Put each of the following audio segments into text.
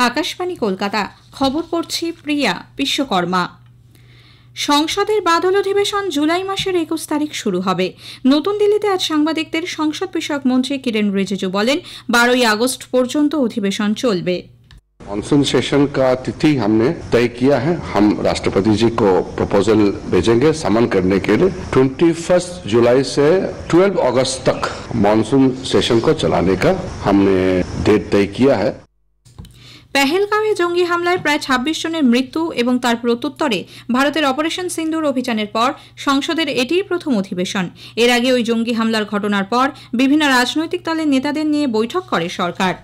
আকাশবাণী কলকাতা। খবর পড়ছি প্রিয়া বিশ্বকর্মা। সংসদের বাদল অধিবেশন জুলাই মাসের 21 তারিখ শুরু হবে। নতুন দিল্লিতে আজ সাংবাদিকদের সংসদ বিষয়ক মন্ত্রী কিরেন রিজিজু বলেন, 12 আগস্ট পর্যন্ত অধিবেশন চলবে। मानसून सेशन का तिथि हमने तय किया है। हम राष्ट्रपति जी को प्रपोजल भेजेंगे समन करने के लिए। 21 जुलाई से 12 अगस्त तक मानसून सेशन को चलाने का हमने डेट तय किया है। পেহেলগাঁওয়ে জঙ্গি হামলায় প্রায় 26 জনের মৃত্যু এবং তার প্রত্যুত্তরে ভারতের অপারেশন সিন্দুর অভিযানের পর সংসদের এটিই প্রথম অধিবেশন। এর আগে ওই জঙ্গি হামলার ঘটনার পর বিভিন্ন রাজনৈতিক দলের নেতাদের নিয়ে বৈঠক করে সরকার।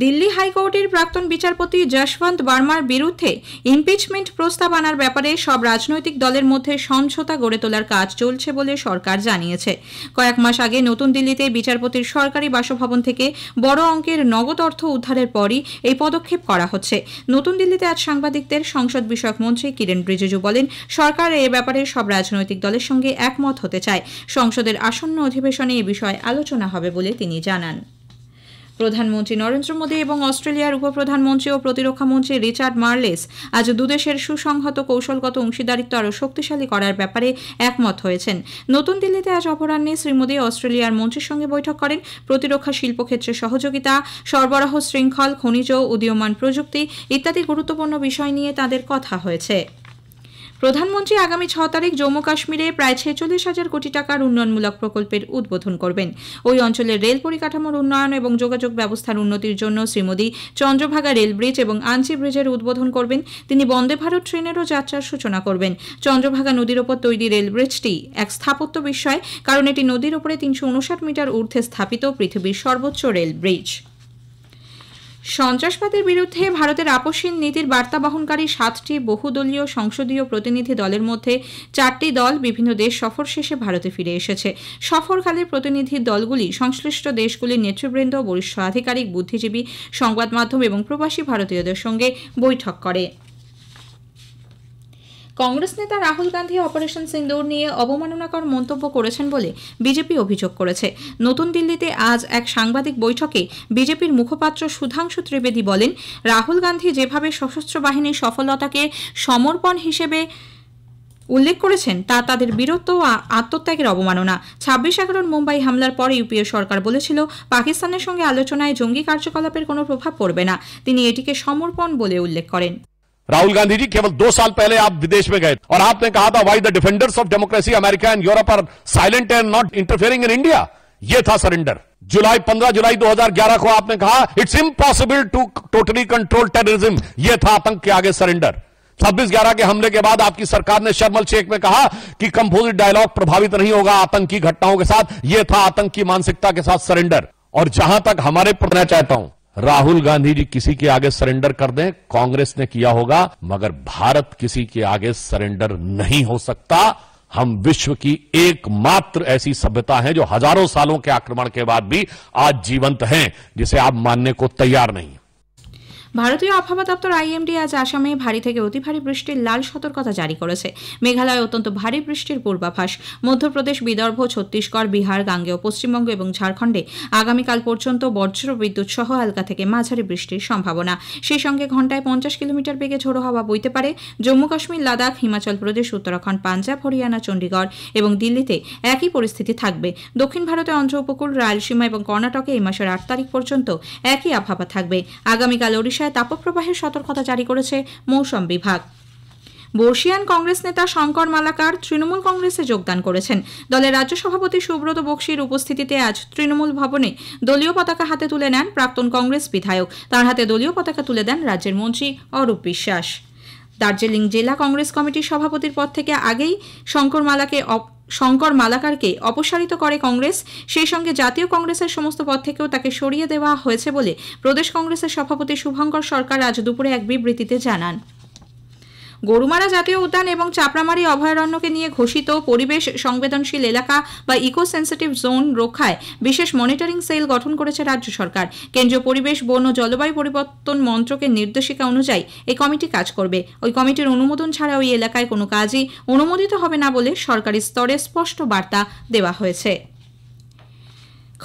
দিল্লি হাইকোর্টের প্রাক্তন বিচারপতি যশবন্ত বর্মার বিরুদ্ধে ইমপিচমেন্ট প্রস্তাব আনার ব্যাপারে সব রাজনৈতিক দলের মধ্যে সমঝোতা গড়ে তোলার কাজ চলছে বলে সরকার জানিয়েছে। কয়েক মাস আগে নতুন দিল্লিতে বিচারপতির সরকারি বাসভবন থেকে বড় অঙ্কের নগদ অর্থ উদ্ধারের পরই এই পদক্ষেপ করা হচ্ছে। নতুন দিল্লিতে আজ সাংবাদিকদের সংসদ বিষয়ক মন্ত্রী কিরেন রিজিজু বলেন, সরকার এ ব্যাপারে সব রাজনৈতিক দলের সঙ্গে একমত হতে চায়। সংসদের আসন্ন অধিবেশনে এ বিষয়ে আলোচনা হবে বলে তিনি জানান। প্রধানমন্ত্রী নরেন্দ্র মোদী এবং অস্ট্রেলিয়ার উপপ্রধানমন্ত্রী ও প্রতিরক্ষা মন্ত্রী রিচার্ড মার্লেস আজ দুদেশের সুসংহত কৌশলগত অংশীদারিত্ব আরও শক্তিশালী করার ব্যাপারে একমত হয়েছেন। নতুন দিল্লিতে আজ অপরাহ্নে শ্রী মোদী অস্ট্রেলিয়ার মন্ত্রীর সঙ্গে বৈঠক করেন। প্রতিরক্ষা শিল্পক্ষেত্রে সহযোগিতা, সরবরাহ শৃঙ্খল, খনিজ, উদীয়মান প্রযুক্তি ইত্যাদি গুরুত্বপূর্ণ বিষয় নিয়ে তাদের কথা হয়েছে। প্রধানমন্ত্রী আগামী 6 তারিখ জম্মু কাশ্মীরে প্রায় 46,000 কোটি টাকার উন্নয়নমূলক প্রকল্পের উদ্বোধন করবেন। ওই অঞ্চলের রেল পরিকাঠামোর উন্নয়ন এবং যোগাযোগ ব্যবস্থার উন্নতির জন্য শ্রী মোদী চন্দ্রভাগা রেল ব্রিজ এবং আঞ্চি ব্রিজের উদ্বোধন করবেন। তিনি বন্দে ভারত ট্রেনেরও যাত্রার সূচনা করবেন। চন্দ্রভাগা নদীর ওপর তৈরি রেল ব্রিজটি এক স্থাপত্য বিষয়, কারণ এটি নদীর ওপরে 359 মিটার ঊর্ধ্বে স্থাপিত পৃথিবীর সর্বোচ্চ রেল ব্রিজ। সন্ত্রাসবাদের বিরুদ্ধে ভারতের আপসহীন নীতির বার্তা বহনকারী 7টি বহুদলীয় সংসদীয় প্রতিনিধি দলের মধ্যে 4টি দল বিভিন্ন দেশ সফর শেষে ভারতে ফিরে এসেছে। সফরকালে প্রতিনিধি দলগুলি সংশ্লিষ্ট দেশগুলির নেতৃবৃন্দ, বরিষ্ঠ আধিকারিক, বুদ্ধিজীবী, সংবাদ মাধ্যম এবং প্রবাসী ভারতীয়দের সঙ্গে বৈঠক করে। কংগ্রেস নেতা রাহুল গান্ধী অপারেশন সিন্দুর নিয়ে অবমাননাকর মন্তব্য করেছেন বলে বিজেপি অভিযোগ করেছে। নতুন দিল্লিতে আজ এক সাংবাদিক বৈঠকে বিজেপির মুখপাত্র সুধাংশু ত্রিবেদী বলেন, রাহুল গান্ধী যেভাবে সশস্ত্র বাহিনীর সফলতাকে সমর্পণ হিসেবে উল্লেখ করেছেন তা তাদের বীরত্ব ও আত্মত্যাগের অবমাননা। 26/11 মুম্বাই হামলার পর ইউপিএ সরকার বলেছিল পাকিস্তানের সঙ্গে আলোচনায় জঙ্গি কার্যকলাপের কোনো প্রভাব পড়বে না। তিনি এটিকে সমর্পণ বলে উল্লেখ করেন। राहुल गांधी जी, केवल 2 साल पहले आप विदेश में गए और आपने कहा था why the defenders of democracy America and Europe are silent and not interfering in India. ये था सरेंडर। 15 जुलाई 2011 को आपने कहा it's impossible to totally control terrorism. ये था आतंक के आगे सरेंडर। 26/11 के हमले के बाद आपकी सरकार ने शर्म एल शेख में कहा कि कंपोजिट डायलॉग प्रभावित नहीं होगा आतंकी घटनाओं के साथ। यह था आतंक की मानसिकता के साथ सरेंडर। और जहां तक हमारे पढ़ना चाहता हूं, राहुल गांधी जी किसी के आगे सरेंडर कर दें, कांग्रेस ने किया होगा, मगर भारत किसी के आगे सरेंडर नहीं हो सकता। हम विश्व की एकमात्र ऐसी सभ्यता है जो हजारों सालों के आक्रमण के बाद भी आज जीवंत है, जिसे आप मानने को तैयार नहीं। ভারতীয় আবহাওয়া দপ্তর আইএমডি আজ আসামে ভারী থেকে অতি ভারী বৃষ্টির লাল সতর্কতা জারি করেছে। মেঘালয়ে অত্যন্ত ভারী বৃষ্টির পূর্বাভাস। মধ্যপ্রদেশ, বিদর্ভ, ছত্তিশগড়, বিহার, গাঙ্গেয় পশ্চিমবঙ্গ এবং ঝাড়খণ্ডে আগামীকাল পর্যন্ত বজ্র বিদ্যুৎ সহ হালকা থেকে মাঝারি বৃষ্টির সম্ভাবনা। সেই সঙ্গে ঘণ্টায় 50 কিলোমিটার বেগে ঝোড়ো হাওয়া বইতে পারে। জম্মু কাশ্মীর, লাদাখ, হিমাচল প্রদেশ, উত্তরাখণ্ড, পাঞ্জাব, হরিয়ানা, চণ্ডীগড় এবং দিল্লিতে একই পরিস্থিতি থাকবে। দক্ষিণ ভারতে অন্ধ্র উপকূল, রায়লসীমা এবং কর্ণাটকে এই মাসের 8 তারিখ পর্যন্ত একই আবহাওয়া থাকবে। আগামীকাল ওড়িশা তাপপ্রবাহের সতর্কতা জারি করেছে মৌসুম বিভাগ। বর্ষিয়ান কংগ্রেস নেতা শঙ্কর মালাকার তৃণমূল কংগ্রেসে যোগদান করেছেন। দলের রাজ্য সভাপতি সুব্রত বক্সির উপস্থিতিতে আজ তৃণমূল ভবনে দলীয় পতাকা হাতে তুলে নেন প্রাক্তন কংগ্রেস বিধায়ক। তাঁর হাতে দলীয় পতাকা তুলে দেন রাজ্যের মন্ত্রী অরূপ বিশ্বাস। দার্জিলিং জেলা কংগ্রেস কমিটির সভাপতির পদ থেকে আগেই শঙ্কর মালাকারকে অপসারিত করে কংগ্রেস। সেই সঙ্গে জাতীয় কংগ্রেসের সমস্ত পদ থেকেও তাকে সরিয়ে দেওয়া হয়েছে বলে প্রদেশ কংগ্রেসের সভাপতি শুভঙ্কর সরকার আজ দুপুরে এক বিবৃতিতে জানান। গরুমারা জাতীয় উদ্যান এবং চাপড়ামারি অভয়ারণ্যকে নিয়ে ঘোষিত পরিবেশ সংবেদনশীল এলাকা বা ইকো সেন্সিটিভ জোন রক্ষায় বিশেষ মনিটরিং সেল গঠন করেছে রাজ্য সরকার। কেন্দ্রীয় পরিবেশ, বন ও জলবায়ু পরিবর্তন মন্ত্রকের নির্দেশিকা অনুযায়ী এই কমিটি কাজ করবে। ওই কমিটির অনুমোদন ছাড়া ওই এলাকায় কোনো কাজই অনুমোদিত হবে না বলে সরকারি স্তরে স্পষ্ট বার্তা দেওয়া হয়েছে।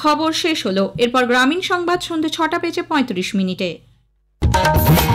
খবর শেষ হলো। এরপর গ্রামীণ সংবাদ সন্ধ্যে 6:35 है।